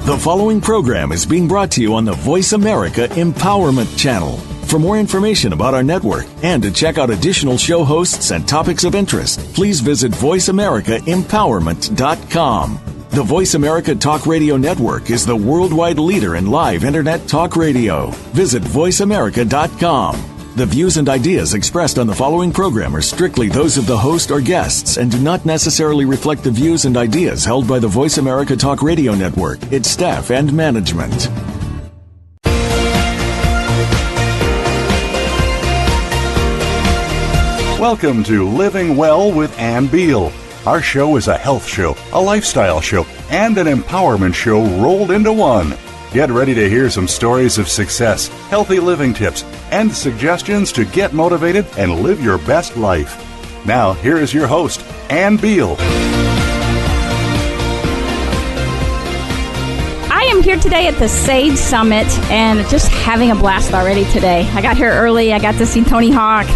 The following program is being brought to you on the Voice America Empowerment Channel. For more information about our network and to check out additional show hosts and topics of interest, please visit voiceamericaempowerment.com. The Voice America Talk Radio Network is the worldwide leader in live Internet talk radio. Visit voiceamerica.com. The views and ideas expressed on the following program are strictly those of the host or guests and do not necessarily reflect the views and ideas held by the Voice America Talk Radio Network, its staff, and management. Welcome to Living Well with Ann Beal. Our show is a health show, a lifestyle show, and an empowerment show rolled into one. Get ready to hear some stories of success, healthy living tips, and suggestions to get motivated and live your best life. Now, here is your host, Ann Beal. I am here today at the Sage Summit and just having a blast already today. I got here early. I got to see Tony Hawk,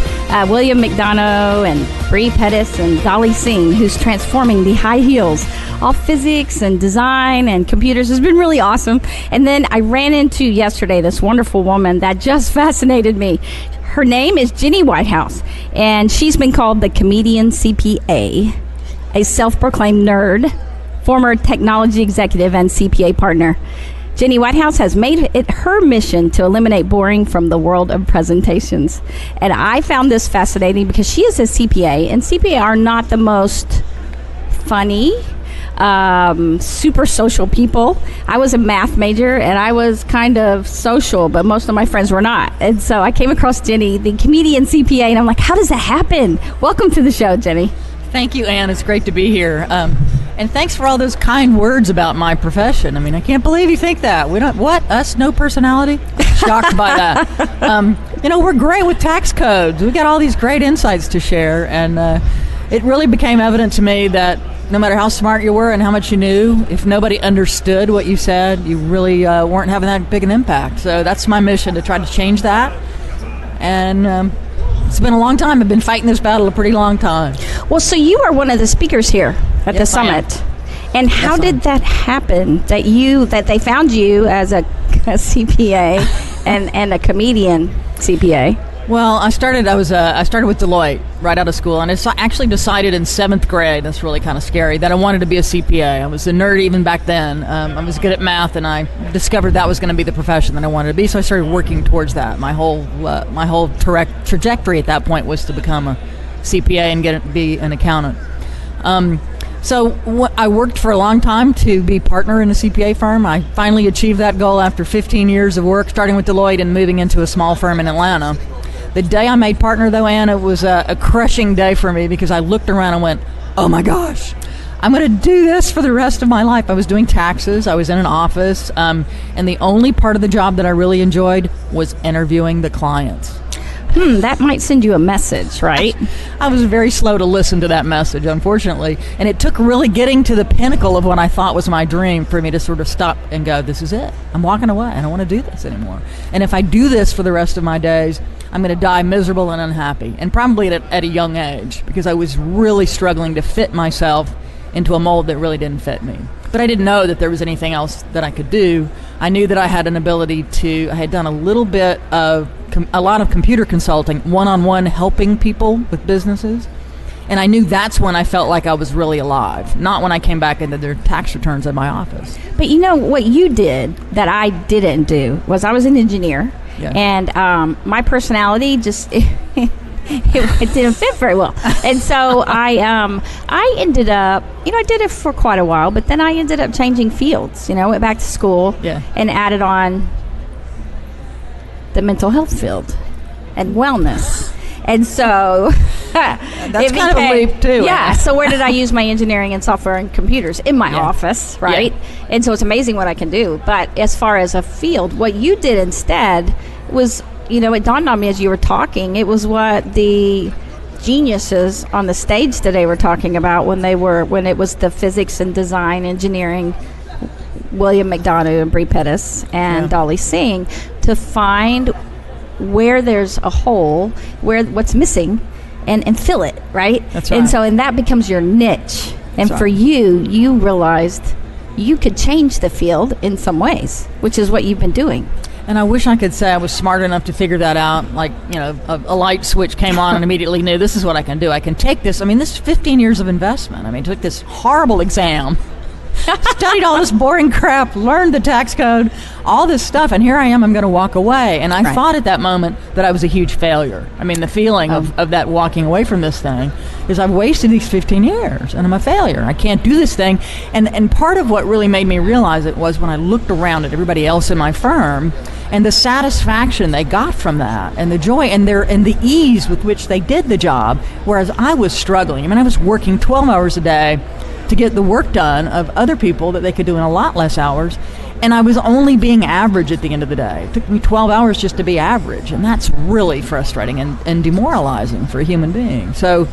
William McDonough, and Bree Pettis, and Dolly Singh, who's transforming the high heels. All physics and design and computers has been really awesome. And then I ran into yesterday this wonderful woman that just fascinated me. Her name is Geni Whitehouse, and she's been called the Comedian CPA, a self-proclaimed nerd, former technology executive and CPA partner. Geni Whitehouse has made it her mission to eliminate boring from the world of presentations. And I found this fascinating because she is a CPA, and CPA are not the most funny, super social people. I was a math major and I was kind of social, but most of my friends were not. And so I came across Geni, the Comedian CPA, and I'm like, how does that happen? Welcome to the show, Geni. Thank you, Ann. It's great to be here. And thanks for all those kind words about my profession. I mean, I can't believe you think that. We don't, what? Us? No personality? Shocked by that. We're great with tax codes. We got all these great insights to share. And it really became evident to me that no matter how smart you were and how much you knew, if nobody understood what you said, you really weren't having that big an impact. So that's my mission, to try to change that. And it's been a long time. I've been fighting this battle a pretty long time. Well, so you are one of the speakers here at the summit. And how did that happen, that they found you as a CPA and a comedian CPA? Well, I started with Deloitte right out of school, and I actually decided in 7th grade, that's really kind of scary, that I wanted to be a CPA. I was a nerd even back then. I was good at math, and I discovered that was going to be the profession that I wanted to be, so I started working towards that. My whole trajectory at that point was to become a CPA and be an accountant. So I worked for a long time to be partner in a CPA firm. I finally achieved that goal after 15 years of work, starting with Deloitte and moving into a small firm in Atlanta. The day I made partner, though, Ann, it was a crushing day for me because I looked around and went, oh my gosh, I'm going to do this for the rest of my life. I was doing taxes. I was in an office. And the only part of the job that I really enjoyed was interviewing the clients. That might send you a message, right? I was very slow to listen to that message, unfortunately. And it took really getting to the pinnacle of what I thought was my dream for me to sort of stop and go, this is it. I'm walking away. I don't want to do this anymore. And if I do this for the rest of my days, I'm going to die miserable and unhappy. And probably at a young age, because I was really struggling to fit myself into a mold that really didn't fit me. But I didn't know that there was anything else that I could do. I knew that I had an ability I had done a lot of computer consulting, one-on-one helping people with businesses. And I knew that's when I felt like I was really alive, not when I came back into their tax returns in my office. But you know what you did that I didn't do was I was an engineer, and my personality just... it didn't fit very well. And so I ended up, I did it for quite a while, but then I ended up changing fields, went back to school and added on the mental health field and wellness. And so that's kind of a leap too. Yeah. So where did I use my engineering and software and computers? In my office, right? Yeah. And so it's amazing what I can do. But as far as a field, what you did instead was, it dawned on me as you were talking, it was what the geniuses on the stage today were talking about when it was the physics and design engineering, William McDonough and Bree Pettis and Dolly Singh, to find where there's a hole, what's missing, and fill it, right? That's right. And that becomes your niche. And for you realized you could change the field in some ways, which is what you've been doing. And I wish I could say I was smart enough to figure that out. Like, a light switch came on and immediately knew this is what I can do. I can take this. I mean, this is 15 years of investment. I mean, took this horrible exam, studied all this boring crap, learned the tax code, all this stuff, and here I am, I'm going to walk away. And I thought at that moment that I was a huge failure. I mean, the feeling of that walking away from this thing is I've wasted these 15 years, and I'm a failure. I can't do this thing. And part of what really made me realize it was when I looked around at everybody else in my firm, and the satisfaction they got from that, and the joy, and the ease with which they did the job, whereas I was struggling. I mean, I was working 12 hours a day to get the work done of other people that they could do in a lot less hours, and I was only being average at the end of the day. It took me 12 hours just to be average, and that's really frustrating and demoralizing for a human being. So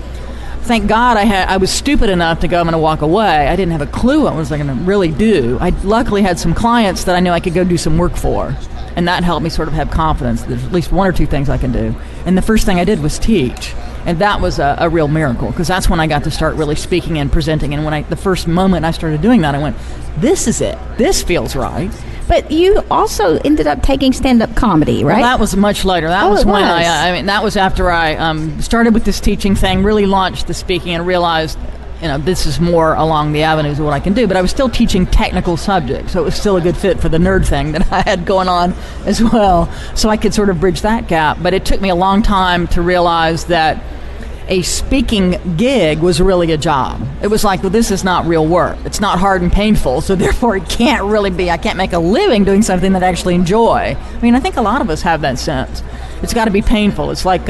thank God I was stupid enough to go, I'm going to walk away. I didn't have a clue what was I going to really do. I luckily had some clients that I knew I could go do some work for, and that helped me sort of have confidence. There's at least one or two things I can do. And the first thing I did was teach. And that was a real miracle, because that's when I got to start really speaking and presenting. And the first moment I started doing that, I went, this is it. This feels right. But you also ended up taking stand-up comedy, right? Well, that was much later. That was when that was after I started with this teaching thing, really launched the speaking, and realized, this is more along the avenues of what I can do. But I was still teaching technical subjects, so it was still a good fit for the nerd thing that I had going on as well. So I could sort of bridge that gap. But it took me a long time to realize that a speaking gig was really a job. It was like, well, this is not real work. It's not hard and painful, so therefore it can't really be. I can't make a living doing something that I actually enjoy. I mean, I think a lot of us have that sense. It's got to be painful. It's like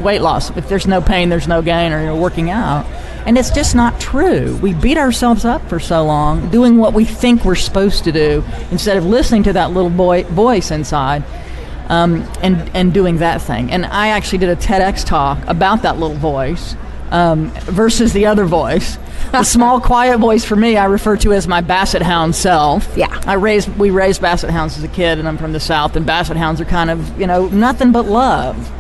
weight loss. If there's no pain, there's no gain, or working out. And it's just not true. We beat ourselves up for so long doing what we think we're supposed to do instead of listening to that little voice inside. And doing that thing. And I actually did a TEDx talk about that little voice versus the other voice. The small, quiet voice for me, I refer to as my basset hound self. Yeah. We raised basset hounds as a kid, and I'm from the South, and basset hounds are kind of, nothing but love.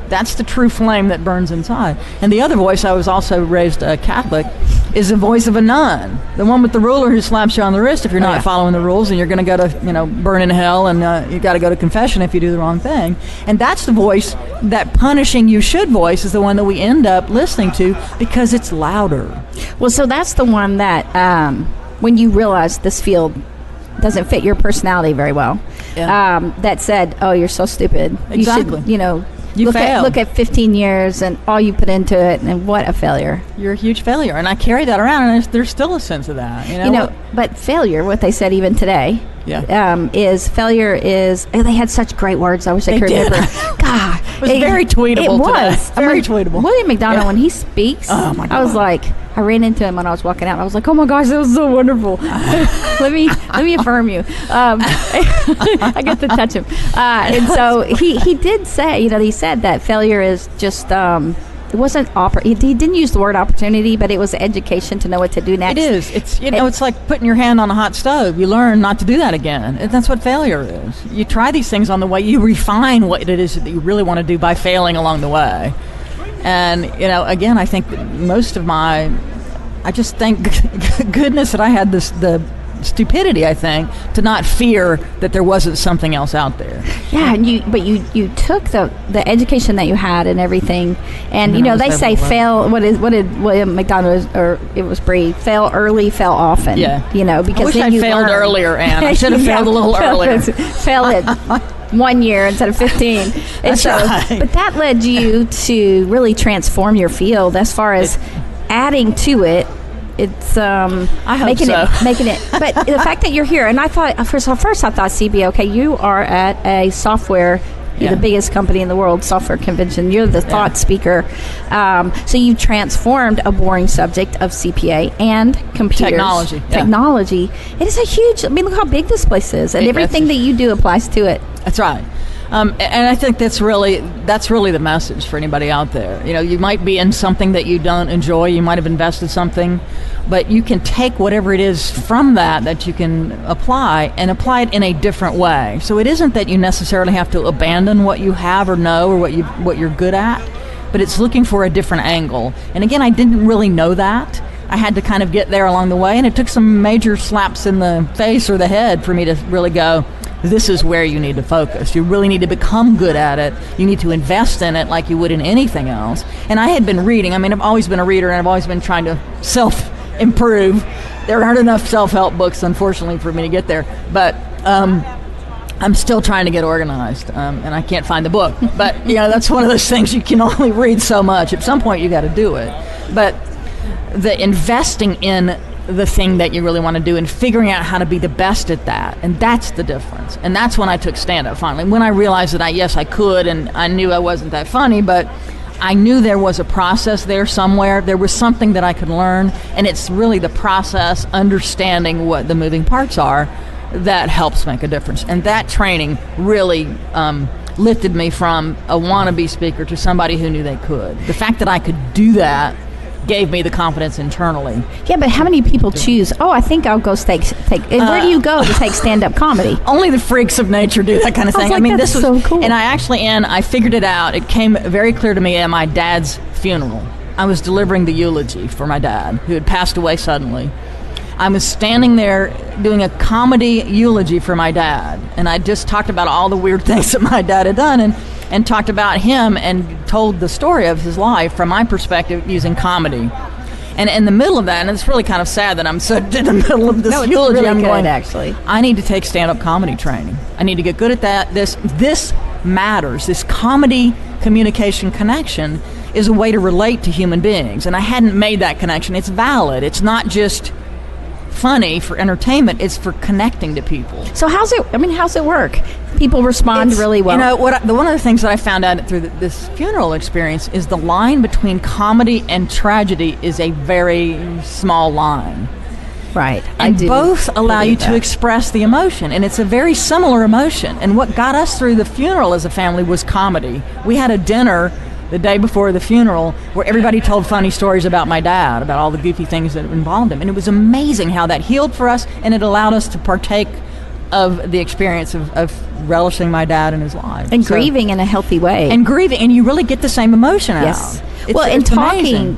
That's the true flame that burns inside. And the other voice, I was also raised Catholic, is the voice of a nun. The one with the ruler who slaps you on the wrist if you're not following the rules, and you're going to go to, burn in hell, and you got to go to confession if you do the wrong thing. And that's the voice, that punishing you should voice, is the one that we end up listening to because it's louder. Well, so that's the one that when you realize this field doesn't fit your personality very well, that said, oh, you're so stupid. Exactly. You should, You failed. Look at 15 years and all you put into it, and what a failure. You're a huge failure, and I carry that around, and there's still a sense of that. But failure, what they said even today, is failure is. They had such great words. I wish I could remember. God, it was very tweetable. It was very tweetable. William McDonough, when he speaks, oh my God. I was like, I ran into him when I was walking out. I was like, oh my gosh, that was so wonderful. let me affirm you. I get to touch him, and so he did say, he said that failure is just. It wasn't he didn't use the word opportunity, but it was education to know what to do next. It is. It's it's like putting your hand on a hot stove. You learn not to do that again. And that's what failure is. You try these things on the way. You refine what it is that you really want to do by failing along the way. And again, I think that I just thank goodness that I had the stupidity, I think, to not fear that there wasn't something else out there. Yeah, and you took the education that you had and everything, and they say fail. What did William McDonough or it was Bree, fail early, fail often. Yeah, because I wish I failed earlier, Anne. I should have failed a little earlier. Fail it 1 year instead of 15. That's right. But that led you to really transform your field as far as adding to it. It's I hope making so. it. But the fact that you're here, and I thought first I thought CPA. Okay, you are at a software. You're the biggest company in the world, software convention. You're the thought speaker. So you transformed a boring subject of CPA and computers. Technology. It is a huge. I mean, look how big this place is, and everything that you do applies to it. That's right. And I think that's really the message for anybody out there. You might be in something that you don't enjoy. You might have invested something, but you can take whatever it is from that you can apply it in a different way. So it isn't that you necessarily have to abandon what you have or know or what you're good at, but it's looking for a different angle. And again, I didn't really know that I had to kind of get there along the way, and it took some major slaps in the face or the head for me to really go, this is where you need to focus. You really need to become good at it. You need to invest in it like you would in anything else. And I had been reading. I mean, I've always been a reader, and I've always been trying to self-improve. There aren't enough self-help books, unfortunately, for me to get there. But I'm still trying to get organized, and I can't find the book. But, that's one of those things you can only read so much. At some point, you got to do it. But the investing in the thing that you really want to do and figuring out how to be the best at that, and that's the difference. And that's when I took stand-up finally, when I realized that I could, and I knew I wasn't that funny, but I knew there was a process there somewhere. There was something that I could learn, and it's really the process, understanding what the moving parts are, that helps make a difference. And that training really lifted me from a wannabe speaker to somebody who knew they could. The fact that I could do that gave me the confidence internally. Yeah, but how many people choose, I think I'll go take and where do you go to take stand-up comedy? Only the freaks of nature do that kind of thing. I mean, this was so cool. And I figured it out. It came very clear to me at my dad's funeral. I was delivering the eulogy for my dad, who had passed away suddenly. I was standing there doing a comedy eulogy for my dad, and I just talked about all the weird things that my dad had done, and talked about him and told the story of his life from my perspective using comedy. And in the middle of that, and it's really kind of sad that I'm so in the middle of this eulogy, really I'm good, going, actually. I need to take stand-up comedy training. I need to get good at that. This matters. This comedy communication connection is a way to relate to human beings, and I hadn't made that connection. It's valid. It's not just funny for entertainment, it's for connecting to people. So how's it work? People respond really well. One of the things that I found out through this funeral experience is the line between comedy and tragedy is a very small line. Right. And both allow you to express the emotion, and it's a very similar emotion. And what got us through the funeral as a family was comedy. We had a dinner the day before the funeral where everybody told funny stories about my dad, about all the goofy things that involved him. And it was amazing how that healed for us, and it allowed us to partake of the experience of relishing my dad and his life. And grieving in a healthy way. And grieving, and you really get the same emotion out. Yes. And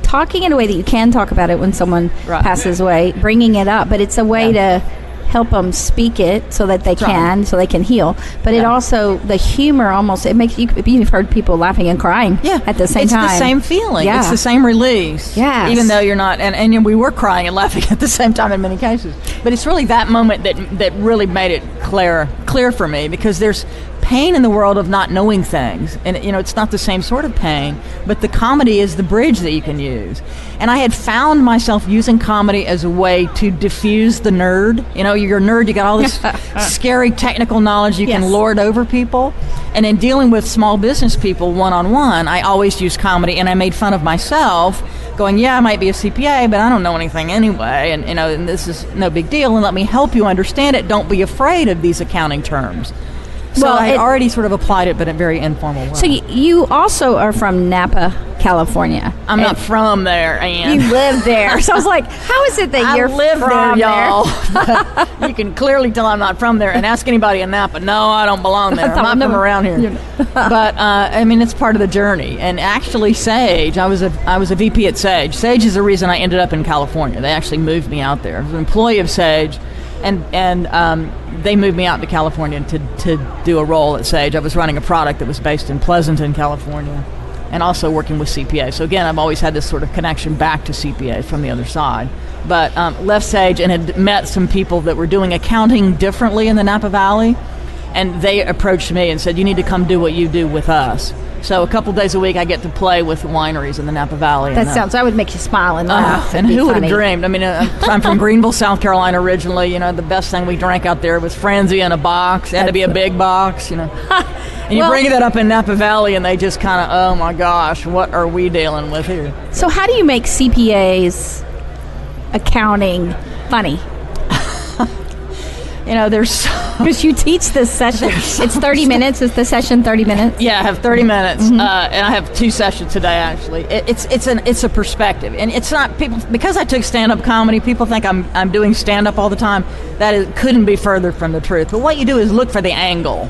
talking in a way that you can talk about it when someone passes away, bringing it up, but it's a way to help them speak it so that they can heal. But it also, the humor almost, it makes you've heard people laughing and crying at the same time. It's the same feeling. Yeah. It's the same release. Yes. Even though you're not, and we were crying and laughing at the same time in many cases. But it's really that moment that really made it clear for me, because there's pain in the world of not knowing things, and it's not the same sort of pain, but the comedy is the bridge that you can use. And I had found myself using comedy as a way to diffuse the nerd. You're a nerd, you got all this scary technical knowledge you can lord over people, and in dealing with small business people one-on-one, I always use comedy, and I made fun of myself, going, I might be a CPA, but I don't know anything anyway, and and this is no big deal, and let me help you understand it. Don't be afraid of these accounting terms. So I had already sort of applied it, but in a very informal way. So you also are from Napa, California. I'm not from there, Ann. You live there. So I was like, how is it that you're live from there, y'all? You can clearly tell I'm not from there. And ask anybody in Napa, no, I don't belong there. I'm not from around here. But, it's part of the journey. And actually, Sage, I was a VP at Sage. Sage is the reason I ended up in California. They actually moved me out there. I was an employee of Sage. And they moved me out to California to do a role at Sage. I was running a product that was based in Pleasanton, California, and also working with CPA. So again, I've always had this sort of connection back to CPA from the other side. But left Sage and had met some people that were doing accounting differently in the Napa Valley, and they approached me and said, you need to come do what you do with us. So a couple days a week, I get to play with wineries in the Napa Valley. That would make you smile and laugh. And who would have dreamed? I'm from Greenville, South Carolina originally. The best thing we drank out there was Franzi in a box. It had to be a big box, And you bring that up in Napa Valley, and they just kind of, oh my gosh, what are we dealing with here? So how do you make CPAs accounting funny? There's... Because you teach this session. It's 30 minutes. Is the session 30 minutes? Yeah, I have 30 minutes, and I have 2 sessions today, actually. It's a perspective. And it's not... people because I took stand-up comedy, people think I'm doing stand-up all the time. That couldn't be further from the truth. But what you do is look for the angle.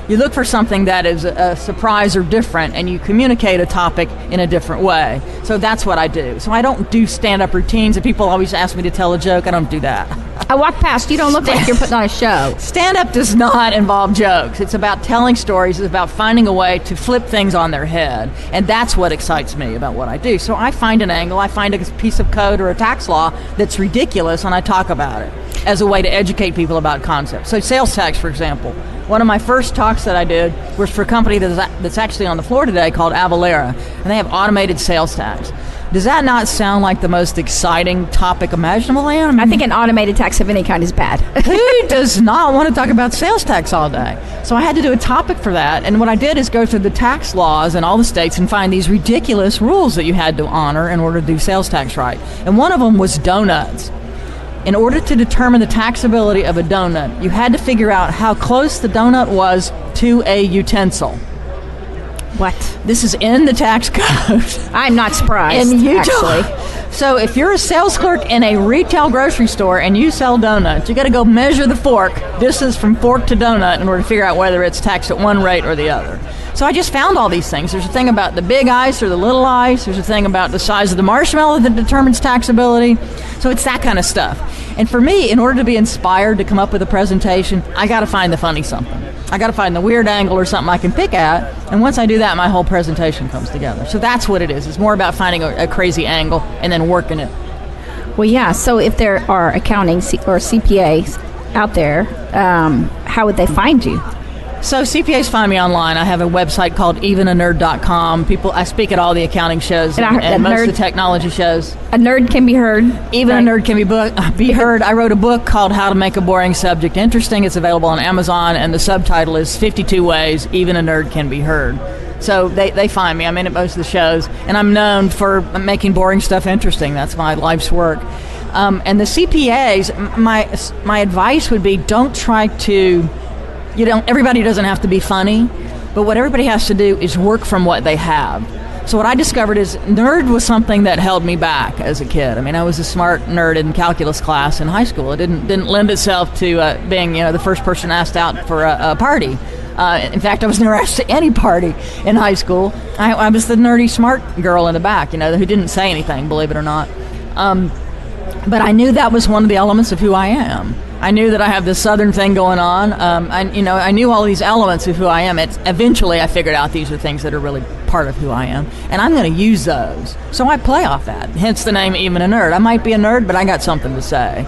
You look for something that is a surprise or different, and you communicate a topic in a different way. So that's what I do. So I don't do stand-up routines, and people always ask me to tell a joke. I don't do that. I walk past. You don't look like you're putting on a show. Stand-up does not involve jokes. It's about telling stories. It's about finding a way to flip things on their head. And that's what excites me about what I do. So I find an angle. I find a piece of code or a tax law that's ridiculous, and I talk about it as a way to educate people about concepts. So sales tax, for example. One of my first talks that I did was for a company that's actually on the floor today called Avalera, and they have automated sales tax. Does that not sound like the most exciting topic imaginable, Ann? I think an automated tax of any kind is bad. Who does not want to talk about sales tax all day? So I had to do a topic for that, and what I did is go through the tax laws in all the states and find these ridiculous rules that you had to honor in order to do sales tax right. And one of them was donuts. In order to determine the taxability of a donut, you had to figure out how close the donut was to a utensil. What? This is in the tax code. I'm not surprised, in Utah. actually. So if you're a sales clerk in a retail grocery store and you sell donuts, you got to go measure the fork distance from fork to donut in order to figure out whether it's taxed at one rate or the other. So I just found all these things. There's a thing about the big ice or the little ice. There's a thing about the size of the marshmallow that determines taxability. So it's that kind of stuff. And for me, in order to be inspired to come up with a presentation, I got to find the funny something. I got to find the weird angle or something I can pick at. And once I do that, my whole presentation comes together. So that's what it is. It's more about finding a crazy angle and then working it. Well, yeah. So if there are accounting or CPAs out there, how would they find you? So CPAs find me online. I have a website called evenanerd.com. I speak at all the accounting shows and most of the technology shows. A nerd can be heard. Even a nerd can be heard. I wrote a book called How to Make a Boring Subject Interesting. It's available on Amazon, and the subtitle is 52 Ways Even a Nerd Can Be Heard. So they find me. I'm in at most of the shows, and I'm known for making boring stuff interesting. That's my life's work. And the CPAs, my advice would be don't try to... Everybody doesn't have to be funny, but what everybody has to do is work from what they have. So what I discovered is nerd was something that held me back as a kid. I mean, I was a smart nerd in calculus class in high school. It didn't lend itself to being the first person asked out for a party. In fact, I was never asked to any party in high school. I was the nerdy smart girl in the back, who didn't say anything, believe it or not. But I knew that was one of the elements of who I am. I knew that I have this southern thing going on. I knew all these elements of who I am. Eventually, I figured out these are things that are really part of who I am, and I'm going to use those. So I play off that. Hence the name Even a Nerd. I might be a nerd, but I got something to say,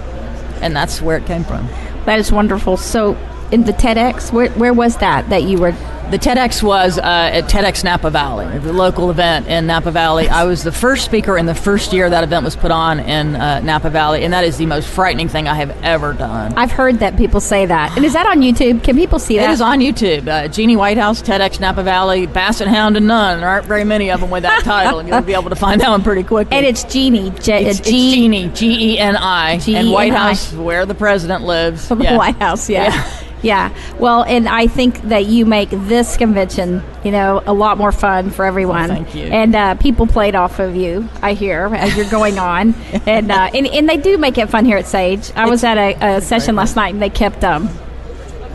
and that's where it came from. That is wonderful. So in the TEDx, where was that you were? The TEDx was at TEDx Napa Valley, the local event in Napa Valley. I was the first speaker in the first year that event was put on in Napa Valley, and that is the most frightening thing I have ever done. I've heard that people say that. And is that on YouTube? Can people see that? It is on YouTube. Geni Whitehouse, TEDx Napa Valley, Basset Hound and None. There aren't very many of them with that title, and you'll be able to find that one pretty quickly. And it's Geni. It's Geni, G-E-N-I, and Whitehouse, where the president lives. White House, yeah. Yeah. Well, and I think that you make this convention, a lot more fun for everyone. Thank you. And people played off of you, I hear, as you're going on. and they do make it fun here at Sage. I was at a session last night, and they kept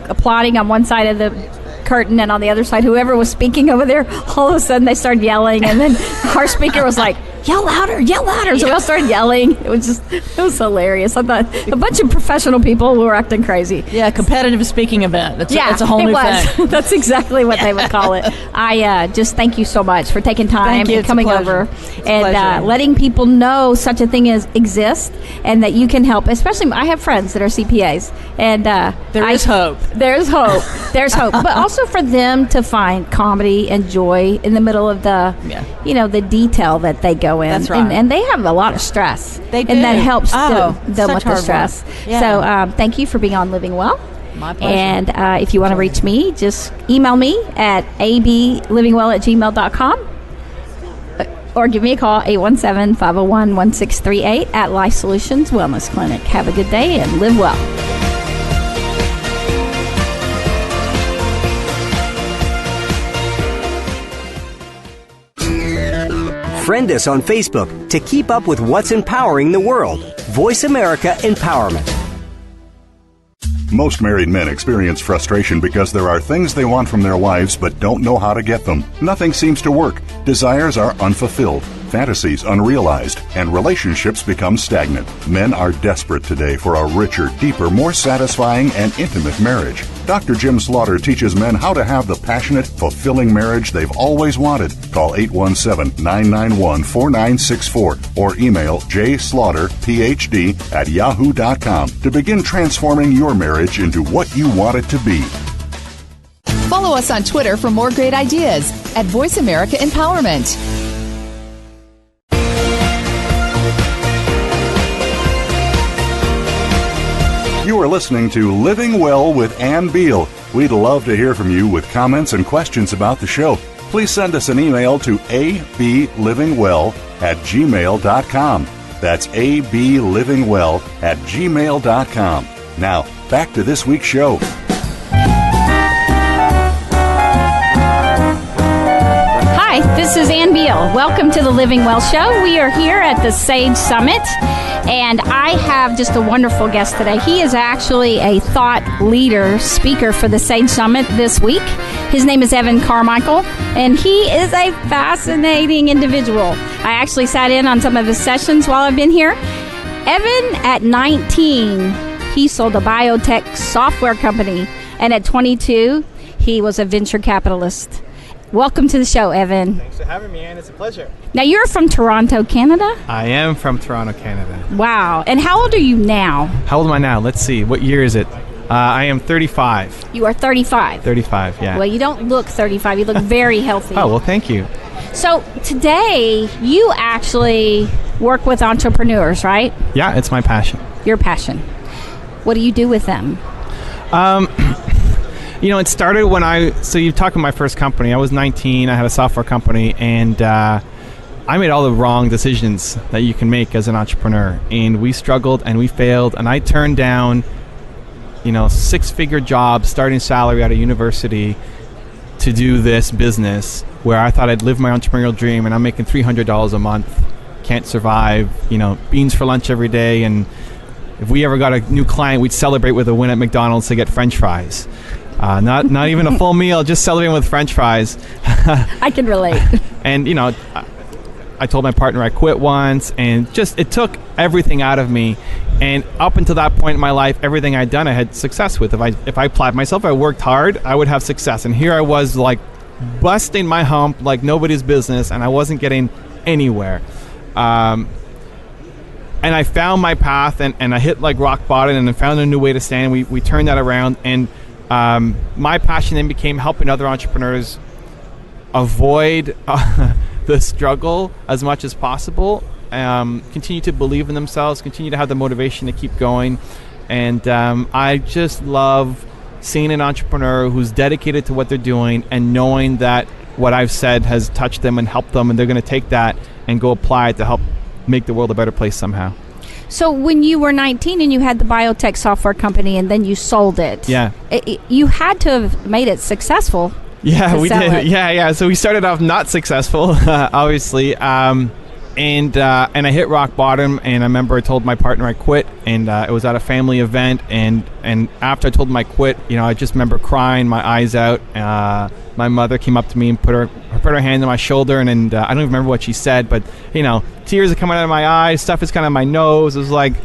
applauding on one side of the curtain, and on the other side, whoever was speaking over there, all of a sudden they started yelling, and then our speaker was like, yell louder, yell louder. So we all started yelling. It was hilarious. I thought a bunch of professional people who were acting crazy. Yeah, competitive speaking event. It's a whole new thing. That's exactly what they would call it. I just thank you so much for taking time and coming over and letting people know such a thing exists and that you can help. Especially, I have friends that are CPAs, and there is hope. There's hope. There's hope. But also for them to find comedy and joy in the middle of the detail that they go in. That's right. And they have a lot of stress. They do. And that helps them with the stress. Yeah. So thank you for being on Living Well. My pleasure. And if you want to reach me, just email me at ablivingwell@gmail.com or give me a call, 817-501-1638 at Life Solutions Wellness Clinic. Have a good day and live well. Friend us on Facebook to keep up with what's empowering the world. Voice America Empowerment. Most married men experience frustration because there are things they want from their wives but don't know how to get them. Nothing seems to work. Desires are unfulfilled, fantasies unrealized, and relationships become stagnant. Men are desperate today for a richer, deeper, more satisfying, and intimate marriage. Dr. Jim Slaughter teaches men how to have the passionate, fulfilling marriage they've always wanted. Call 817-991-4964 or email jslaughterphd@yahoo.com to begin transforming your marriage into what you want it to be. Follow us on Twitter for more great ideas at Voice America Empowerment. You are listening to Living Well with Ann Beal. We'd love to hear from you with comments and questions about the show. Please send us an email to ablivingwell@gmail.com. That's ablivingwell@gmail.com. Now, back to this week's show. Hi, this is Ann Beal. Welcome to the Living Well Show. We are here at the Sage Summit, and I have just a wonderful guest today. He is actually a thought leader speaker for the Sage Summit this week. His name is Evan Carmichael, and he is a fascinating individual. I actually sat in on some of his sessions while I've been here. Evan, at 19, he sold a biotech software company, and at 22, he was a venture capitalist. Welcome to the show, Evan. Thanks for having me, Ann. It's a pleasure. Now, you're from Toronto, Canada? I am from Toronto, Canada. Wow. And how old are you now? How old am I now? Let's see. What year is it? I am 35. You are 35. 35, yeah. Well, you don't look 35. You look very healthy. Oh, well, thank you. So today, you actually work with entrepreneurs, right? Yeah, it's my passion. Your passion. What do you do with them? You know, it started when so you talk about my first company. I was 19. I had a software company, and I made all the wrong decisions that you can make as an entrepreneur. And we struggled, and we failed, and I turned down, six-figure jobs, starting salary out of university to do this business where I thought I'd live my entrepreneurial dream, and I'm making $300 a month. Can't survive, beans for lunch every day, and if we ever got a new client, we'd celebrate with a win at McDonald's to get French fries. Not even a full meal, just celebrating with French fries. I can relate. And, I told my partner I quit once, and it took everything out of me. And up until that point in my life, everything I'd done, I had success with. If I applied myself, I worked hard, I would have success. And here I was, like, busting my hump like nobody's business, and I wasn't getting anywhere. And I found my path, and I hit, like, rock bottom, and I found a new way to stand. We turned that around, and my passion then became helping other entrepreneurs avoid the struggle as much as possible, continue to believe in themselves, continue to have the motivation to keep going. And I just love seeing an entrepreneur who's dedicated to what they're doing and knowing that what I've said has touched them and helped them, and they're going to take that and go apply it to help make the world a better place somehow. So when you were 19 and you had the biotech software company and then you sold it, you had to have made it successful. Yeah, we did. Yeah. So we started off not successful, obviously, and I hit rock bottom. And I remember I told my partner I quit, and it was at a family event. And after I told him I quit, I just remember crying my eyes out. My mother came up to me and put her hand on my shoulder, and I don't even remember what she said, but tears are coming out of my eyes, stuff is coming out of my nose. It was like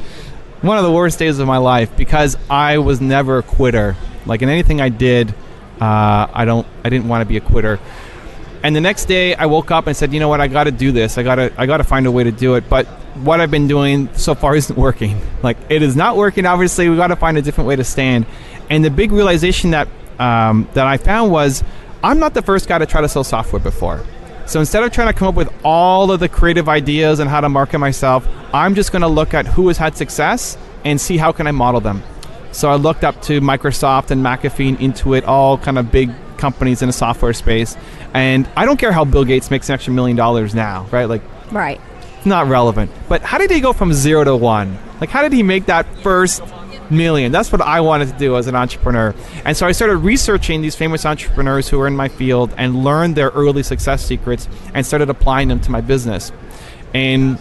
one of the worst days of my life because I was never a quitter. Like in anything I did, I didn't want to be a quitter. And the next day I woke up and said, you know what, I got to do this. I got to find a way to do it. But what I've been doing so far isn't working. Like, it is not working. Obviously, we got to find a different way to stand. And the big realization that I found was I'm not the first guy to try to sell software before. So instead of trying to come up with all of the creative ideas and how to market myself, I'm just going to look at who has had success and see how can I model them. So I looked up to Microsoft and McAfee and Intuit, all kind of big companies in the software space. And I don't care how Bill Gates makes an extra $1 million now, right? Like, right. It's not relevant. But how did he go from 0 to 1? Like, how did he make that first million? That's what I wanted to do as an entrepreneur. And so I started researching these famous entrepreneurs who were in my field and learned their early success secrets and started applying them to my business. And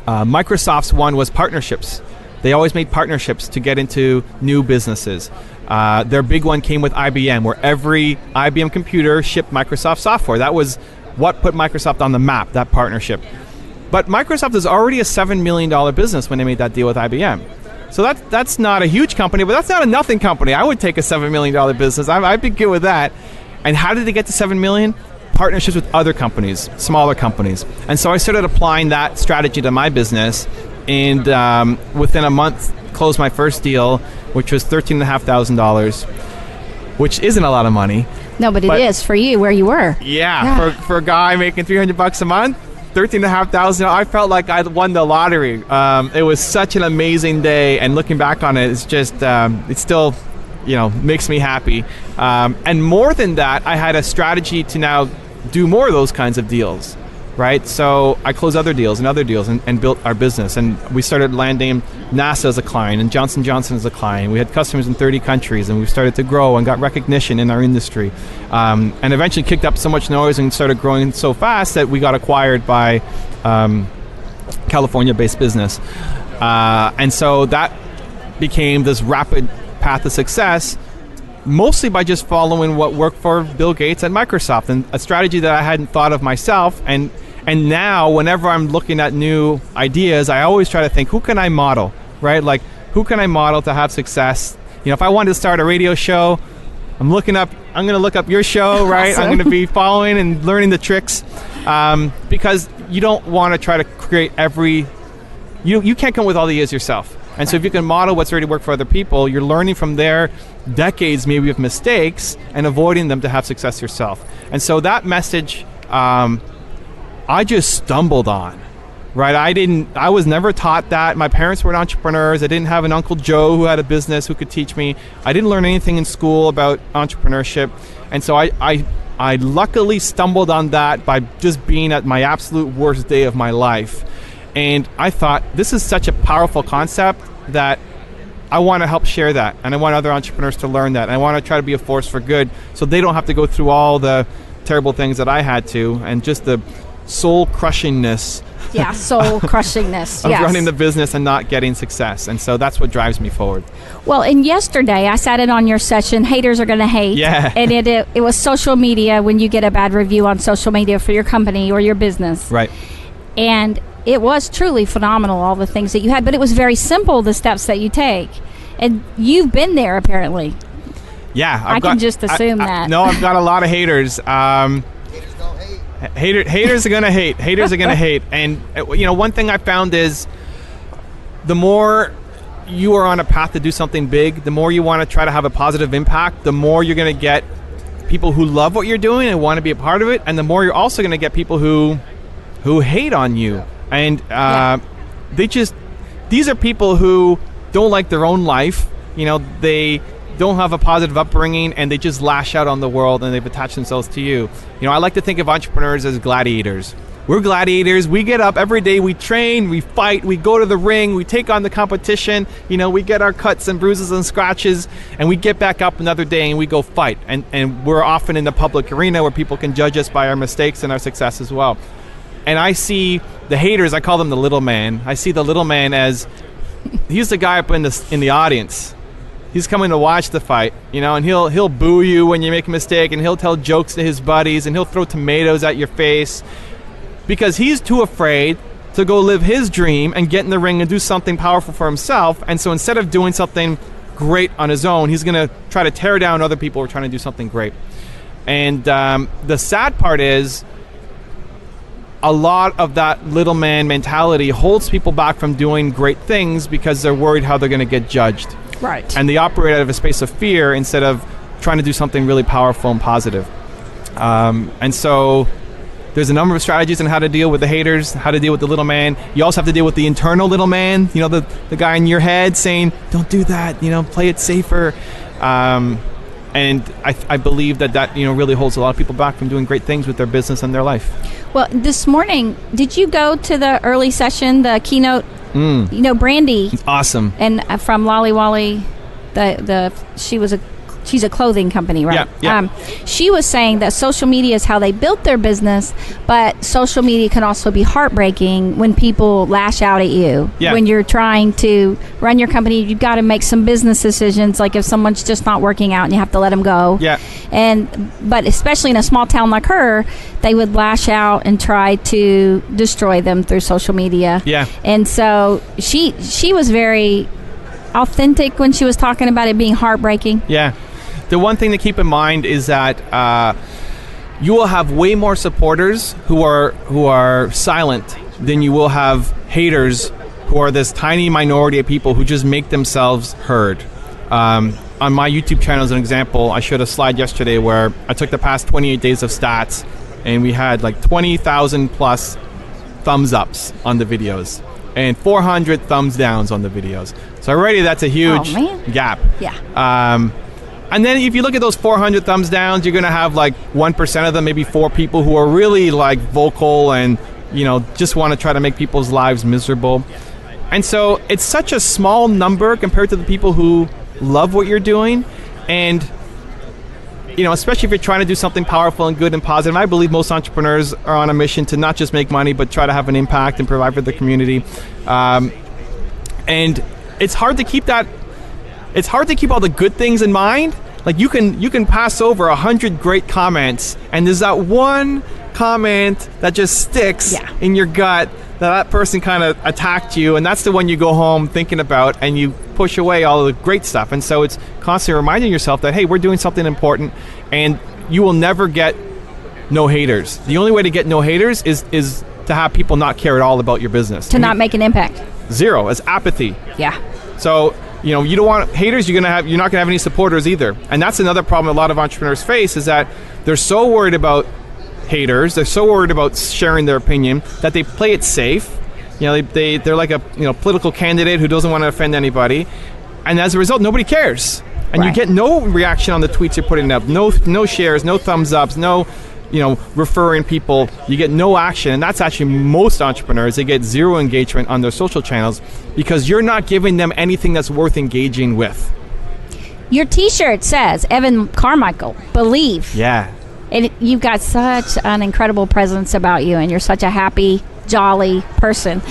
Microsoft's one was partnerships. They always made partnerships to get into new businesses. Their big one came with IBM, where every IBM computer shipped Microsoft software. That was what put Microsoft on the map, that partnership. But Microsoft is already a $7 million business when they made that deal with IBM. So that's not a huge company, but that's not a nothing company. I would take a $7 million business. I'd be good with that. And how did they get to $7 million? Partnerships with other companies, smaller companies. And so I started applying that strategy to my business, and within a month, closed my first deal, which was $13,500, which isn't a lot of money. No, but it is for you where you were. Yeah. For a guy making $300 a month, $13,500, I felt like I won the lottery. It was such an amazing day, and looking back on it, it's just, it still, makes me happy. And more than that, I had a strategy to now do more of those kinds of deals, right? So I closed other deals and built our business. And we started landing NASA as a client and Johnson & Johnson as a client. We had customers in 30 countries, and we started to grow and got recognition in our industry. And eventually kicked up so much noise and started growing so fast that we got acquired by California-based business. And so that became this rapid path to success, mostly by just following what worked for Bill Gates at Microsoft, and a strategy that I hadn't thought of myself. And now, whenever I'm looking at new ideas, I always try to think, who can I model, right? Like, who can I model to have success? If I wanted to start a radio show, I'm going to look up your show, right? Awesome. I'm going to be following and learning the tricks, because you don't want to try to create you can't come up with all the ideas yourself. And so if you can model what's already worked for other people, you're learning from their decades maybe of mistakes and avoiding them to have success yourself. And so that message, I just stumbled on, right? I was never taught that. My parents were entrepreneurs. I didn't have an Uncle Joe who had a business who could teach me. I didn't learn anything in school about entrepreneurship. And so I luckily stumbled on that by just being at my absolute worst day of my life. And I thought, this is such a powerful concept that I want to help share that. And I want other entrepreneurs to learn that. And I want to try to be a force for good so they don't have to go through all the terrible things that I had to, and just the soul-crushingness. Yeah, soul-crushingness, of yes. running the business and not getting success. And so that's what drives me forward. Well, and yesterday I sat in on your session, Haters Are Gonna Hate. Yeah. And it was social media, when you get a bad review on social media for your company or your business. Right. And it was truly phenomenal, all the things that you had, but it was very simple, the steps that you take. And you've been there, apparently. Yeah. I can just assume that. No, I've got a lot of haters. Haters are going to hate. Haters are going to hate. And, one thing I found is the more you are on a path to do something big, the more you want to try to have a positive impact, the more you're going to get people who love what you're doing and want to be a part of it, and the more you're also going to get people who hate on you. And these are people who don't like their own life. They don't have a positive upbringing, and they just lash out on the world, and they've attached themselves to you. I like to think of entrepreneurs as gladiators. We're gladiators. We get up every day, we train, we fight, we go to the ring, we take on the competition, we get our cuts and bruises and scratches, and we get back up another day and we go fight. And we're often in the public arena where people can judge us by our mistakes and our success as well. And I see the haters, I call them the little man. I see the little man as, he's the guy up in the audience. He's coming to watch the fight, and he'll boo you when you make a mistake, and he'll tell jokes to his buddies, and he'll throw tomatoes at your face because he's too afraid to go live his dream and get in the ring and do something powerful for himself. And so instead of doing something great on his own, he's going to try to tear down other people who are trying to do something great. And the sad part is, a lot of that little man mentality holds people back from doing great things because they're worried how they're going to get judged. Right. And they operate out of a space of fear instead of trying to do something really powerful and positive. And so there's a number of strategies on how to deal with the haters, how to deal with the little man. You also have to deal with the internal little man, the guy in your head saying, don't do that, play it safer. And I believe that really holds a lot of people back from doing great things with their business and their life. Well, this morning, did you go to the early session, the keynote? Brandy. Awesome. And from Lolly Wally, she was a she's a clothing company, right? Yeah. She was saying that social media is how they built their business, but social media can also be heartbreaking when people lash out at you. Yeah. When you're trying to run your company, you've got to make some business decisions, like if someone's just not working out and you have to let them go. Yeah. But especially in a small town like her, they would lash out and try to destroy them through social media. Yeah. And so she was very authentic when she was talking about it being heartbreaking. Yeah. The one thing to keep in mind is that you will have way more supporters who are silent than you will have haters who are this tiny minority of people who just make themselves heard. On my YouTube channel, as an example, I showed a slide yesterday where I took the past 28 days of stats, and we had like 20,000 plus thumbs ups on the videos and 400 thumbs downs on the videos. So already that's a huge gap. Yeah. And then if you look at those 400 thumbs downs, you're going to have like 1% of them, maybe 4 people who are really like vocal and, just want to try to make people's lives miserable. And so it's such a small number compared to the people who love what you're doing. And, especially if you're trying to do something powerful and good and positive. I believe most entrepreneurs are on a mission to not just make money, but try to have an impact and provide for the community. And it's hard to keep that. It's hard to keep all the good things in mind. Like you can pass over 100 great comments, and there's that one comment that just sticks in your gut that person kind of attacked you, and that's the one you go home thinking about, and you push away all of the great stuff. And so it's constantly reminding yourself that, hey, we're doing something important, and you will never get no haters. The only way to get no haters is to have people not care at all about your business. To not make an impact. Zero. It's apathy. Yeah. So you don't want haters. You're not gonna have any supporters either. And that's another problem a lot of entrepreneurs face, is that they're so worried about haters. They're so worried about sharing their opinion that they play it safe. They're like a political candidate who doesn't want to offend anybody, and as a result, nobody cares. And you get no reaction on the tweets you're putting up. No shares. No thumbs ups. No referring people. You get no action, and that's actually most entrepreneurs. They get zero engagement on their social channels because you're not giving them anything that's worth engaging with. Your T-shirt says Evan Carmichael, believe. Yeah. And you've got such an incredible presence about you, and you're such a happy, jolly person.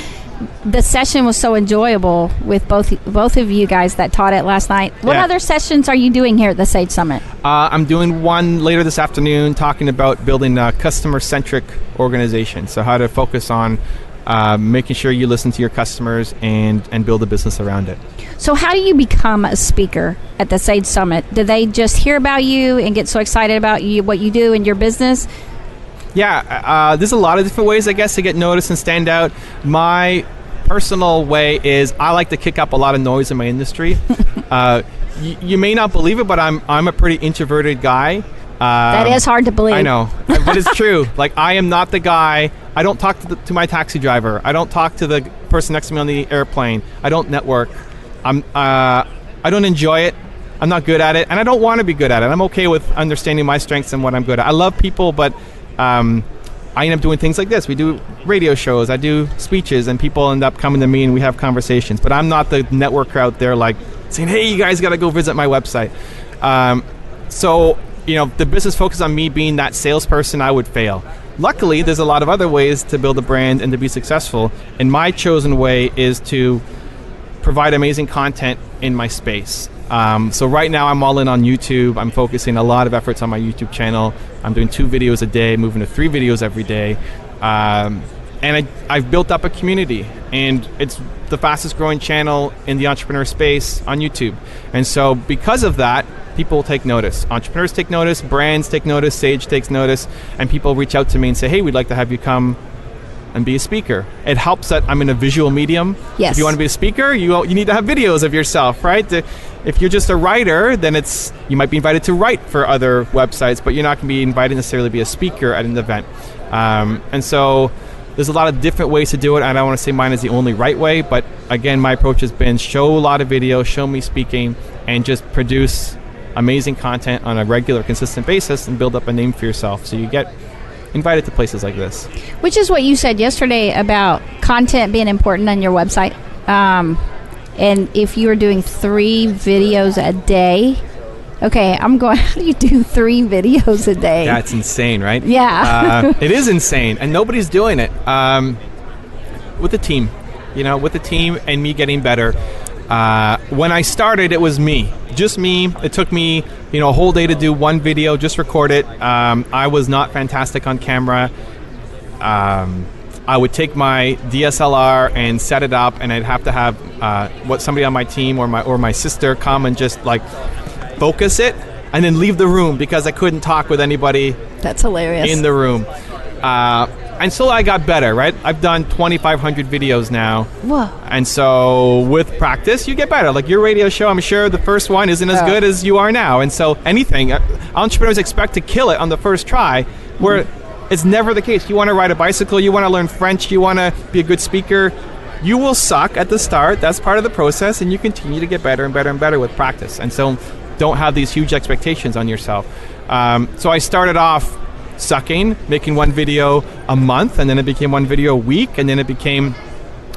The session was so enjoyable with both of you guys that taught it last night. What other sessions are you doing here at the Sage Summit? I'm doing one later this afternoon talking about building a customer-centric organization. So how to focus on making sure you listen to your customers and build a business around it. So how do you become a speaker at the Sage Summit? Do they just hear about you and get so excited about you, what you do in your business? Yeah, there's a lot of different ways, I guess, to get noticed and stand out. My personal way is I like to kick up a lot of noise in my industry. You may not believe it, but I'm a pretty introverted guy. That is hard to believe. I know, but it's true. Like, I am not the guy. I don't talk to my taxi driver. I don't talk to the person next to me on the airplane. I don't network. I don't enjoy it. I'm not good at it, and I don't want to be good at it. I'm okay with understanding my strengths and what I'm good at. I love people, but I end up doing things like this. We do radio shows. I do speeches, and people end up coming to me, and we have conversations. But I'm not the networker out there like saying, hey, you guys got to go visit my website. So the business focus on me being that salesperson, I would fail. Luckily, there's a lot of other ways to build a brand and to be successful. And my chosen way is to provide amazing content in my space. So right now I'm all in on YouTube. I'm focusing a lot of efforts on my YouTube channel. I'm doing 2 videos a day, moving to 3 videos every day. And I've built up a community, and it's the fastest growing channel in the entrepreneur space on YouTube. And so because of that, people take notice. Entrepreneurs take notice, brands take notice, Sage takes notice, and people reach out to me and say, hey, we'd like to have you come and be a speaker. It helps that I'm in a visual medium. Yes. If you want to be a speaker, you need to have videos of yourself, right? If you're just a writer, then you might be invited to write for other websites, but you're not going to be invited necessarily to be a speaker at an event. And so there's a lot of different ways to do it. I don't want to say mine is the only right way, but again, my approach has been show a lot of videos, show me speaking, and just produce amazing content on a regular, consistent basis and build up a name for yourself so you get invited to places like this. Which is what you said yesterday about content being important on your website. And if you were doing 3 videos a day, okay, I'm going, how do you do 3 videos a day? Yeah, it's insane, right? Yeah. It is insane, and nobody's doing it. With the team, with the team and me getting better. When I started, it was me, just me. It took me, a whole day to do one video, just record it. I was not fantastic on camera. I would take my DSLR and set it up, and I'd have to have somebody on my team or my sister come and just like focus it, and then leave the room because I couldn't talk with anybody. That's hilarious. In the room. And so I got better, right? I've done 2,500 videos now. Whoa. And so with practice, you get better. Like your radio show, I'm sure the first one isn't as good as you are now. And so anything, entrepreneurs expect to kill it on the first try, where it's never the case. You want to ride a bicycle, you want to learn French, you want to be a good speaker. You will suck at the start. That's part of the process, and you continue to get better and better and better with practice. And so don't have these huge expectations on yourself. So I started off sucking, making one video a month, and then it became one video a week, and then it became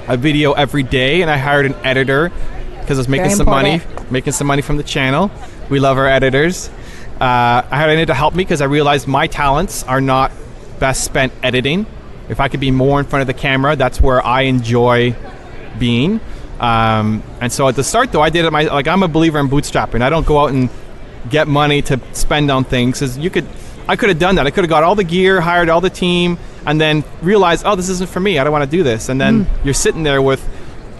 a video every day, and I hired an editor because I was making some money from the channel. We love our editors. I hired an editor to help me because I realized my talents are not best spent editing. If I could be more in front of the camera, that's where I enjoy being. And so at the start, though, I did it I'm a believer in bootstrapping. I don't go out and get money to spend on things. I could have done that. I could have got all the gear, hired all the team, and then realized, this isn't for me. I don't want to do this. And then you're sitting there with,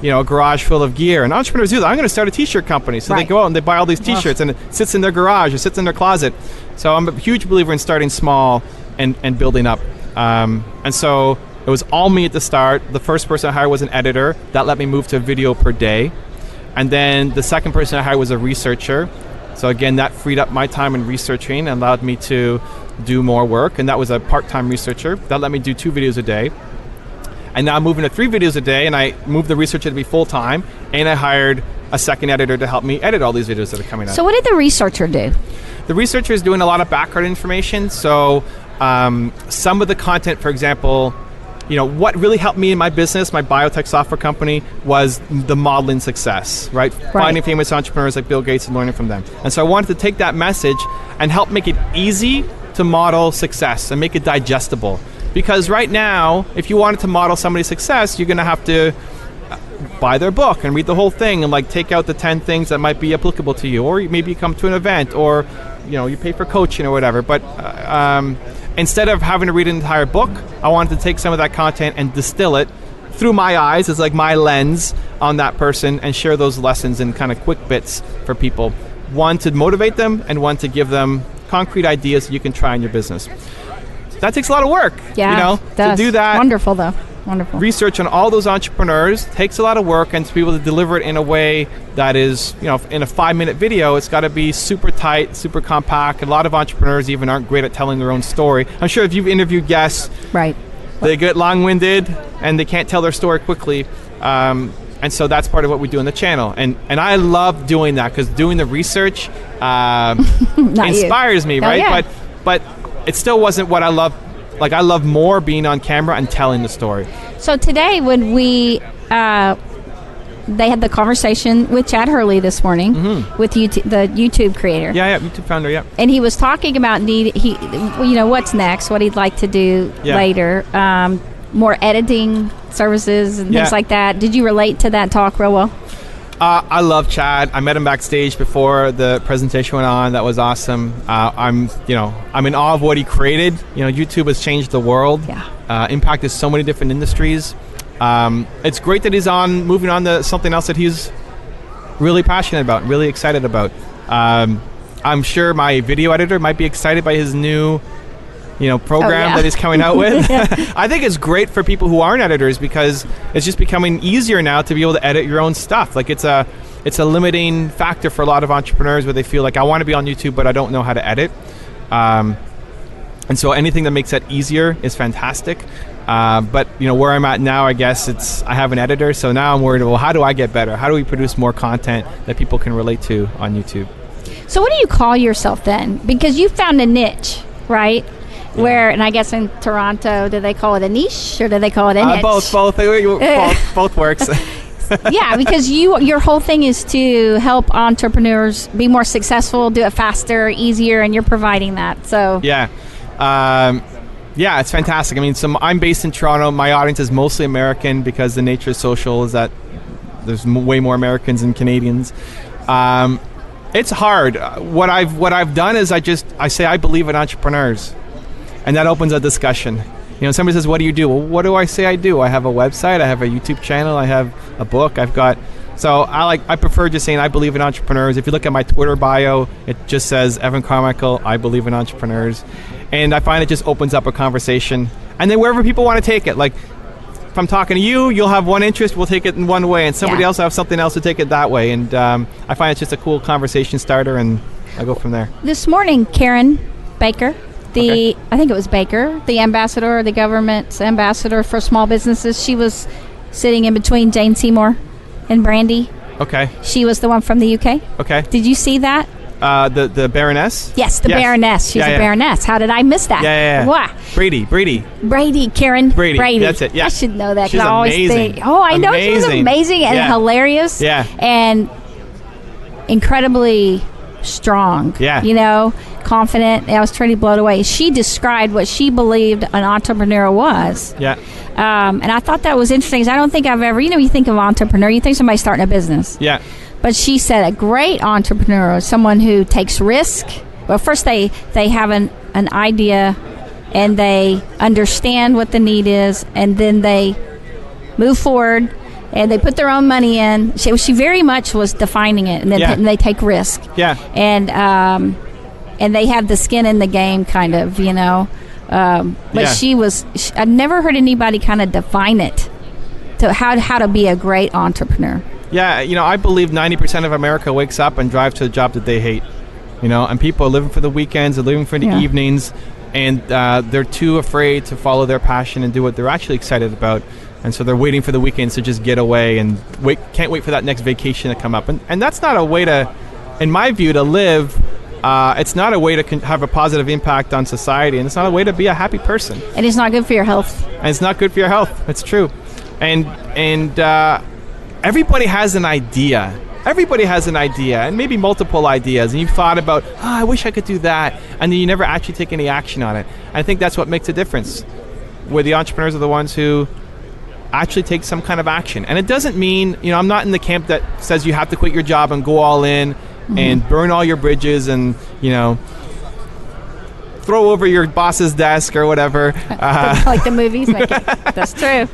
a garage full of gear. And entrepreneurs do that. I'm going to start a t-shirt company. So they go out and they buy all these t-shirts, and it sits in their garage or sits in their closet. So I'm a huge believer in starting small and building up. And so it was all me at the start. The first person I hired was an editor. That let me move to a video per day. And then the second person I hired was a researcher. So again, that freed up my time in researching and allowed me to do more work. And that was a part-time researcher. That let me do 2 videos a day. And now I'm moving to 3 videos a day, and I moved the researcher to be full-time, and I hired a second editor to help me edit all these videos that are coming out. So what did the researcher do? The researcher is doing a lot of background information. So some of the content, for example, what really helped me in my business, my biotech software company, was the modeling success, right? Finding famous entrepreneurs like Bill Gates and learning from them. And so I wanted to take that message and help make it easy to model success and make it digestible. Because right now, if you wanted to model somebody's success, you're going to have to buy their book and read the whole thing and take out the 10 things that might be applicable to you, or maybe you come to an event, or you pay for coaching or whatever. But instead of having to read an entire book, I wanted to take some of that content and distill it through my eyes, as my lens on that person, and share those lessons in kind of quick bits for people. One, to motivate them, and one, to give them concrete ideas you can try in your business. That takes a lot of work. Yeah, to do that. Wonderful, though. Wonderful. Research on all those entrepreneurs takes a lot of work, and to be able to deliver it in a way that is, in a 5-minute video, it's got to be super tight, super compact. A lot of entrepreneurs even aren't great at telling their own story. I'm sure if you've interviewed guests, they get long-winded and they can't tell their story quickly. And so that's part of what we do on the channel. And I love doing that, because doing the research inspires me, right? Yeah. But it still wasn't what I love. I love more being on camera and telling the story. So today, when they had the conversation with Chad Hurley this morning, with the YouTube creator. Yeah, YouTube founder, yeah. And he was talking about what's next, what he'd like to do later, more editing services and things like that. Did you relate to that talk real well? I love Chad. I met him backstage before the presentation went on. That was awesome. I'm in awe of what he created. YouTube has changed the world. Yeah. Impacted so many different industries. It's great that he's moving on to something else that he's really passionate about, really excited about. I'm sure my video editor might be excited by his new program that he's coming out with. I think it's great for people who aren't editors, because it's just becoming easier now to be able to edit your own stuff. It's a limiting factor for a lot of entrepreneurs, where they feel like, I want to be on YouTube, but I don't know how to edit. And so anything that makes that easier is fantastic. But where I'm at now, I guess I have an editor. So now I'm worried, well, how do I get better? How do we produce more content that people can relate to on YouTube? So what do you call yourself then? Because you found a niche, right? Where, and I guess in Toronto, do they call it a niche or do they call it a niche? Both works. Yeah, because your whole thing is to help entrepreneurs be more successful, do it faster, easier, and you're providing that. So yeah. Yeah, it's fantastic. I mean, I'm based in Toronto. My audience is mostly American because the nature of social is that there's way more Americans than Canadians. It's hard. What I've done is I say I believe in entrepreneurs, and that opens a discussion. Somebody says, "What do you do?" Well, what do I say I do? I have a website. I have a YouTube channel. I have a book. So I prefer just saying I believe in entrepreneurs. If you look at my Twitter bio, it just says Evan Carmichael, I believe in entrepreneurs. And I find it just opens up a conversation. And then wherever people want to take it, like if I'm talking to you, you'll have one interest, we'll take it in one way, and somebody else will have something else to take it that way. And I find it's just a cool conversation starter, and I go from there. This morning, Karen Baker, I think it was Baker, the ambassador, the government's ambassador for small businesses, she was sitting in between Jane Seymour and Brandy. Okay. She was the one from the UK. Okay. Did you see that? The Baroness? Yes, the Baroness. She's a Baroness. How did I miss that? Yeah. Wow. Brady, Karen Brady. That's it, yeah. I should know that. She's I always amazing. think, I know she's amazing and hilarious. Yeah. And incredibly strong. Yeah. Confident. I was totally blown away. She described what she believed an entrepreneur was. Yeah. And I thought that was interesting because I don't think I've ever, you think of entrepreneur, you think somebody starting a business. Yeah. But she said a great entrepreneur is someone who takes risk. Well, first they have an idea and they understand what the need is, and then they move forward and they put their own money in. She very much was defining it, and then and they take risk. Yeah. And they have the skin in the game, kind of, But I've never heard anybody kind of define it to how to be a great entrepreneur. Yeah, I believe 90% of America wakes up and drives to a job that they hate. And people are living for the weekends, they're living for the evenings, and they're too afraid to follow their passion and do what they're actually excited about. And so they're waiting for the weekends to just get away and can't wait for that next vacation to come up. And that's not a way to, in my view, to live. It's not a way to have a positive impact on society, and it's not a way to be a happy person. And it's not good for your health. And it's not good for your health. It's true. And everybody has an idea. Everybody has an idea, and maybe multiple ideas, and you've thought about, I wish I could do that, and then you never actually take any action on it. And I think that's what makes a difference, where the entrepreneurs are the ones who actually take some kind of action. And it doesn't mean, I'm not in the camp that says you have to quit your job and go all in and burn all your bridges and, throw over your boss's desk or whatever. Like the movies make it. That's true.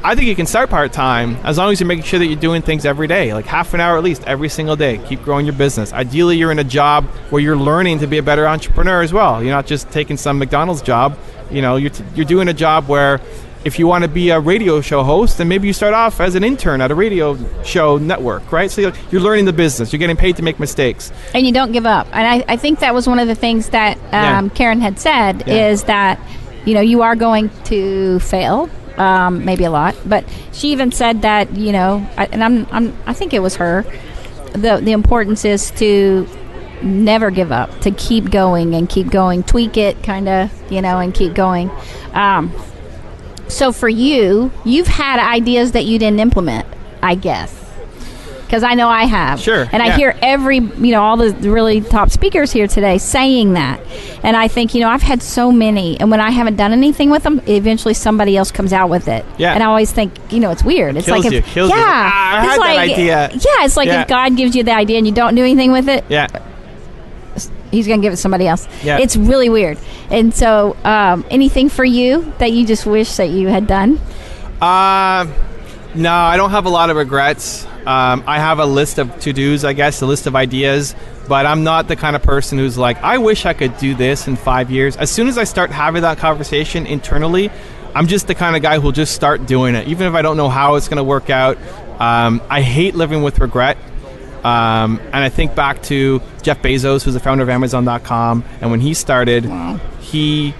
I think you can start part-time as long as you're making sure that you're doing things every day, like half an hour at least every single day. Keep growing your business. Ideally, you're in a job where you're learning to be a better entrepreneur as well. You're not just taking some McDonald's job. You're doing a job where if you want to be a radio show host, then maybe you start off as an intern at a radio show network, right? So you're learning the business. You're getting paid to make mistakes. And you don't give up. And I think that was one of the things that Karen had said is that, you are going to fail. Maybe a lot, but she even said that I think it was her. The importance is to never give up, to keep going and keep going, tweak it, kind of, and keep going. So for you've had ideas that you didn't implement, I guess. Because I know I have. Sure. And I hear all the really top speakers here today saying that. And I think, I've had so many. And when I haven't done anything with them, eventually somebody else comes out with it. Yeah. And I always think, it's weird. It's kills like you. I had that idea. Yeah, it's like if God gives you the idea and you don't do anything with it. Yeah. He's going to give it to somebody else. Yeah. It's really weird. And so anything for you that you just wish that you had done? No, I don't have a lot of regrets. I have a list of to-dos, I guess, a list of ideas, but I'm not the kind of person who's like, I wish I could do this in 5 years. As soon as I start having that conversation internally, I'm just the kind of guy who'll just start doing it, even if I don't know how it's going to work out. I hate living with regret. And I think back to Jeff Bezos, who's the founder of Amazon.com, and when he started, he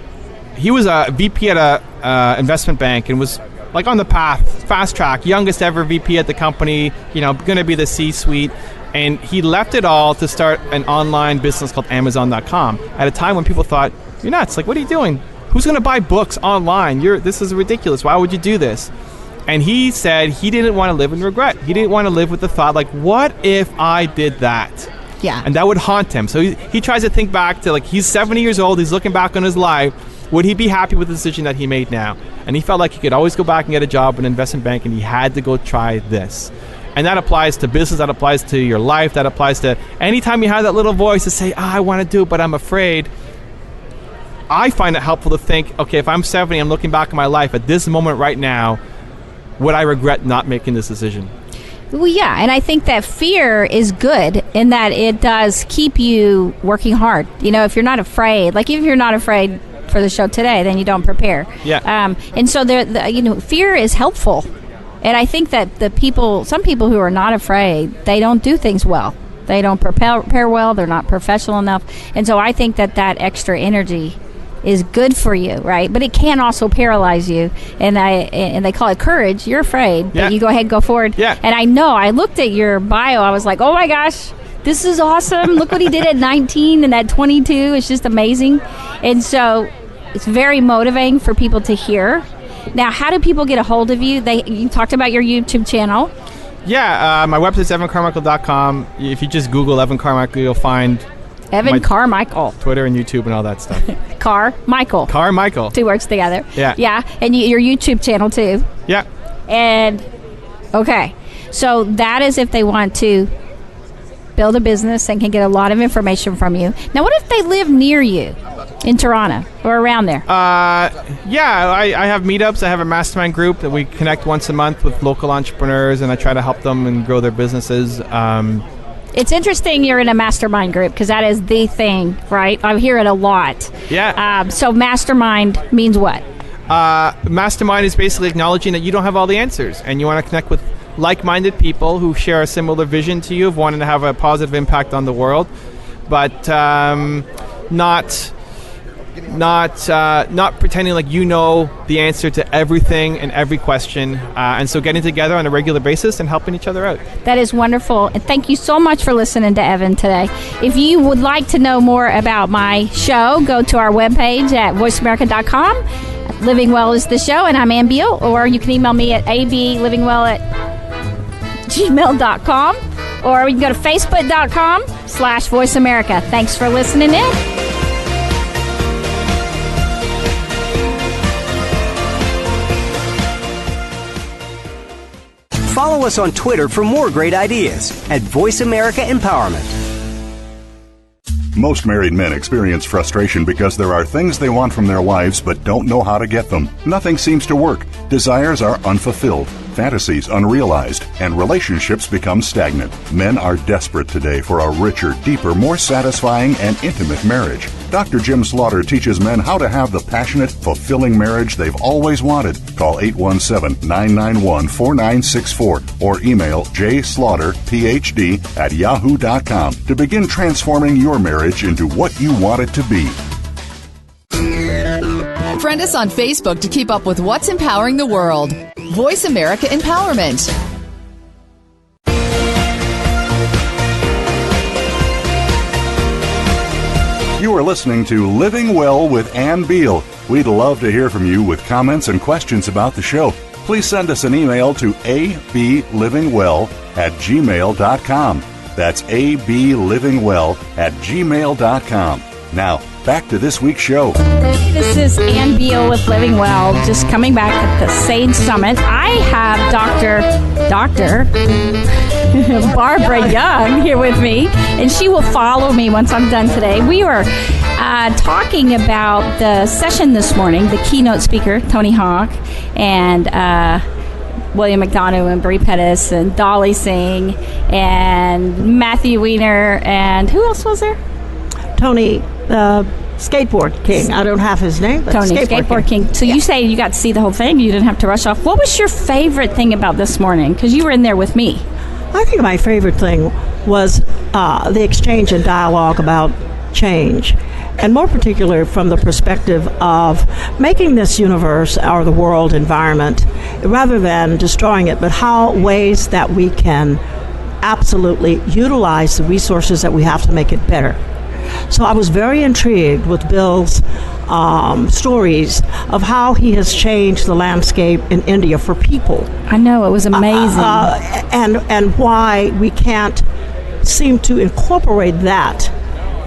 was a VP at a investment bank and was like on the path, fast track, youngest ever VP at the company, going to be the C-suite. And he left it all to start an online business called Amazon.com at a time when people thought, you're nuts. Like, what are you doing? Who's going to buy books online? This is ridiculous. Why would you do this? And he said he didn't want to live in regret. He didn't want to live with the thought, like, what if I did that? Yeah. And that would haunt him. So he tries to think back to, like, he's 70 years old. He's looking back on his life. Would he be happy with the decision that he made now? And he felt like he could always go back and get a job in an investment bank, and he had to go try this. And that applies to business. That applies to your life. That applies to anytime you have that little voice to say, I want to do it, but I'm afraid. I find it helpful to think, okay, if I'm 70, I'm looking back at my life at this moment right now, would I regret not making this decision? Well, yeah, and I think that fear is good in that it does keep you working hard. You know, if you're not afraid, like even if you're not afraid for the show today, then you don't prepare. Yeah. And so fear is helpful. And I think that some people who are not afraid, they don't do things well. They don't prepare well. They're not professional enough. And so I think that extra energy is good for you, right? But it can also paralyze you. And they call it courage. You're afraid, but you go ahead and go forward. Yeah. And I looked at your bio. I was like, oh my gosh, this is awesome. Look what he did at 19 and at 22. It's just amazing. And so it's very motivating for people to hear. Now, how do people get a hold of you? You talked about your YouTube channel. Yeah, my website's evancarmichael.com. If you just Google Evan Carmichael, you'll find Evan Carmichael. Twitter and YouTube and all that stuff. Carmichael. 2 words together. Yeah. Yeah, and your YouTube channel too. Yeah. And, okay, so that is if they want to build a business and can get a lot of information from you. Now, what if they live near you in Toronto or around there? Yeah, I have meetups. I have a mastermind group that we connect once a month with local entrepreneurs, and I try to help them and grow their businesses. It's interesting you're in a mastermind group because that is the thing, right? I hear it a lot. Yeah. So mastermind means what? Mastermind is basically acknowledging that you don't have all the answers, and you want to connect with like-minded people who share a similar vision to you of wanting to have a positive impact on the world, but not pretending like you know the answer to everything and every question, and so getting together on a regular basis and helping each other out. That is wonderful, and thank you so much for listening to Evan today. If you would like to know more about my show, go to our webpage at voiceamerica.com. Living Well is the show, and I'm Ann Beal, or you can email me at ablivingwell@gmail.com, or you can go to facebook.com/voiceamerica. Thanks for listening in. Follow us on Twitter for more great ideas at Voice America Empowerment. Most married men experience frustration because there are things they want from their wives but don't know how to get them. Nothing seems to work. Desires are unfulfilled, fantasies unrealized, and relationships become stagnant. Men are desperate today for a richer, deeper, more satisfying, and intimate marriage. Dr. Jim Slaughter teaches men how to have the passionate, fulfilling marriage they've always wanted. Call 817-991-4964 or email jslaughterphd@yahoo.com to begin transforming your marriage into what you want it to be. Friend us on Facebook to keep up with what's empowering the world. Voice America Empowerment. You are listening to Living Well with Ann Beal. We'd love to hear from you with comments and questions about the show. Please send us an email to ablivingwell@gmail.com. That's ablivingwell@gmail.com. Now, back to this week's show. This is Ann Beal with Living Well, just coming back at the Sage Summit. I have Dr. Barbara Young here with me, and she will follow me once I'm done today. We were talking about the session this morning, the keynote speaker, Tony Hawk, and William McDonough and Bree Pettis and Dolly Singh and Matthew Weiner, and who else was there? Tony, Skateboard King. I don't have his name, but Tony, Skateboard King. So you say you got to see the whole thing? You didn't have to rush off. What was your favorite thing about this morning? Because you were in there with me. I think my favorite thing was the exchange and dialogue about change, and more particularly from the perspective of making this universe or the world environment, rather than destroying it, but how ways that we can absolutely utilize the resources that we have to make it better. So I was very intrigued with Bill's stories of how he has changed the landscape in India for people. I know, it was amazing. And why we can't seem to incorporate that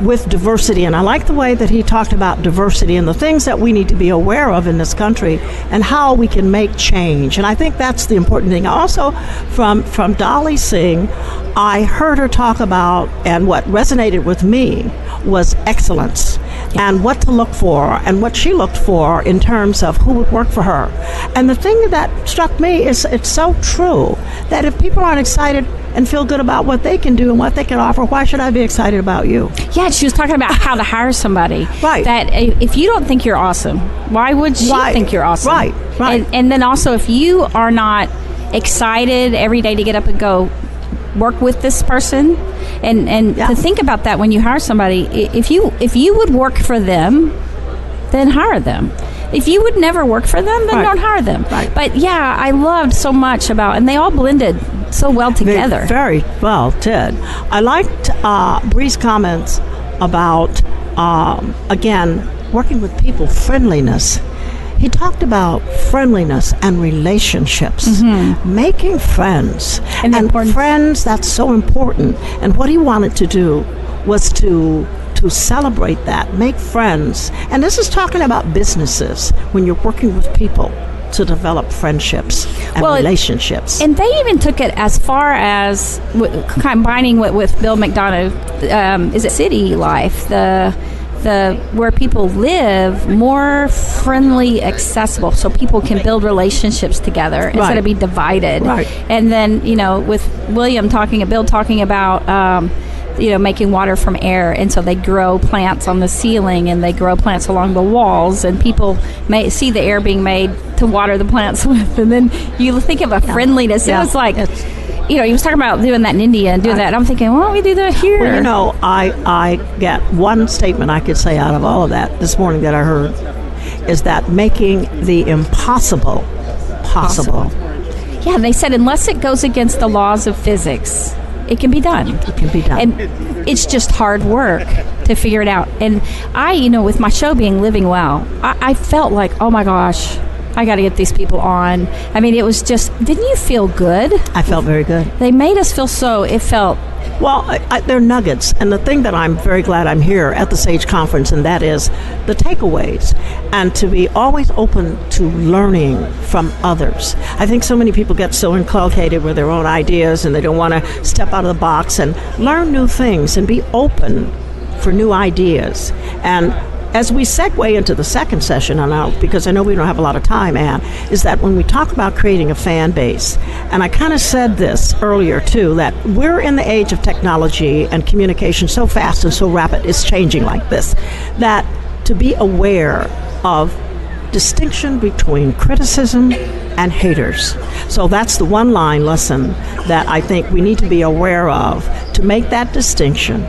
with diversity. And I like the way that he talked about diversity and the things that we need to be aware of in this country and how we can make change. And I think that's the important thing. Also, from Dolly Singh, I heard her talk about, and what resonated with me was excellence and what to look for and what she looked for in terms of who would work for her. And the thing that struck me is it's so true that if people aren't excited and feel good about what they can do and what they can offer, why should I be excited about you? Yeah, she was talking about how to hire somebody. Right. That if you don't think you're awesome, why would she think you're awesome? Right. And then also, if you are not excited every day to get up and go work with this person, and to think about that when you hire somebody, if you would work for them, then hire them. If you would never work for them, then don't hire them. Right. But yeah, I loved so much about, and they all blended so well together. They very well did. I liked Bree's comments about, again, working with people, friendliness. He talked about friendliness and relationships, making friends. And friends, that's so important. And what he wanted to do was to celebrate that, make friends. And this is talking about businesses, when you're working with people to develop friendships and relationships. And they even took it as far as combining with Bill McDonough, is it city life, the where people live, more friendly, accessible, so people can build relationships together instead of be divided. Right. And then, with Bill talking about making water from air, and so they grow plants on the ceiling and they grow plants along the walls, and people may see the air being made to water the plants with. And then you think of a friendliness. It was like, he was talking about doing that in India and doing that. And I'm thinking, why don't we do that here? Well, I get one statement I could say out of all of that this morning that I heard is that making the impossible possible. Yeah, they said unless it goes against the laws of physics, it can be done. It can be done. And it's just hard work to figure it out. And I, with my show being Living Well, I felt like, oh my gosh, I got to get these people on. I mean, it was just, didn't you feel good? I felt very good. They made us feel well, they're nuggets. And the thing that I'm very glad I'm here at the SAGE conference, and that is the takeaways, and to be always open to learning from others. I think so many people get so inculcated with their own ideas and they don't want to step out of the box and learn new things and be open for new ideas. And as we segue into the second session, because I know we don't have a lot of time, Ann, is that when we talk about creating a fan base, and I kind of said this earlier too, that we're in the age of technology and communication so fast and so rapid, it's changing like this, that to be aware of distinction between criticism and haters. So that's the one line lesson that I think we need to be aware of, to make that distinction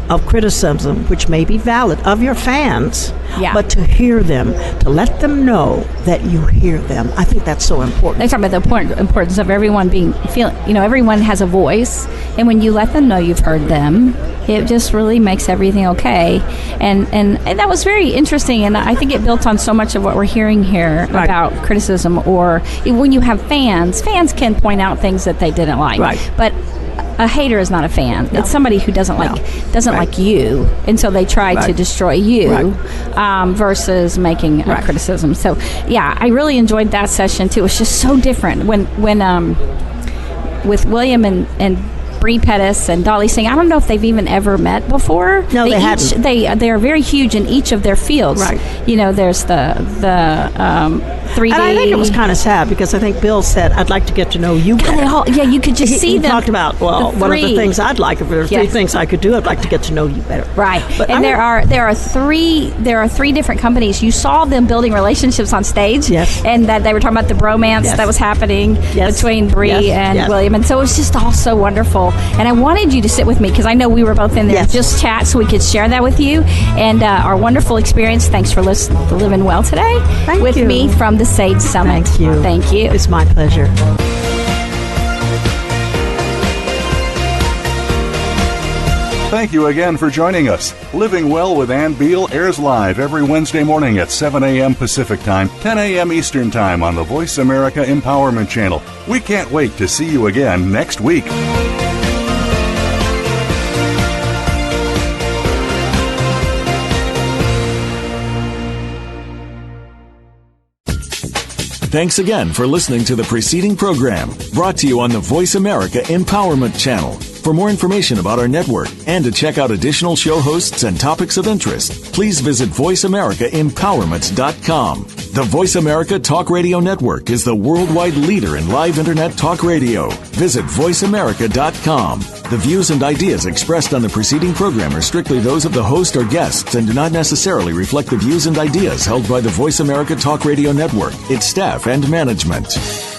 of criticism, which may be valid, of your fans, but to hear them, to let them know that you hear them. I think that's so important. They talk about the importance of everyone everyone has a voice, and when you let them know you've heard them, it just really makes everything okay. And that was very interesting, and I think it built on so much of what we're hearing here about criticism, or when you have fans can point out things that they didn't like. Right. But a hater is not a fan. No. It's somebody who doesn't like you, and so they try to destroy you, versus making a criticism. So yeah, I really enjoyed that session too. It was just so different when with William and Bree Pettis and Dolly Singh. I don't know if they've even ever met before. No, they hadn't. They are very huge in each of their fields. Right. There's the 3D. And I think it was kind of sad because I think Bill said, "I'd like to get to know you better." You could just see he them. Talked about one of the things I'd like, if there are three things I could do, I'd like to get to know you better. Right. But and there are three different companies. You saw them building relationships on stage. Yes. And that they were talking about the bromance that was happening between Bree and William. And so it was just all so wonderful. And I wanted you to sit with me because I know we were both in there just chat, so we could share that with you and our wonderful experience. Thanks for listening to Living Well today with me from the SAGE Summit. Thank you. Thank you. It's my pleasure. Thank you again for joining us. Living Well with Ann Beal airs live every Wednesday morning at 7 a.m. Pacific Time, 10 a.m. Eastern Time on the Voice America Empowerment Channel. We can't wait to see you again next week. Thanks again for listening to the preceding program, brought to you on the Voice America Empowerment Channel. For more information about our network and to check out additional show hosts and topics of interest, please visit voiceamericaempowerment.com. The Voice America Talk Radio Network is the worldwide leader in live Internet talk radio. Visit voiceamerica.com. The views and ideas expressed on the preceding program are strictly those of the host or guests and do not necessarily reflect the views and ideas held by the Voice America Talk Radio Network, its staff, and management.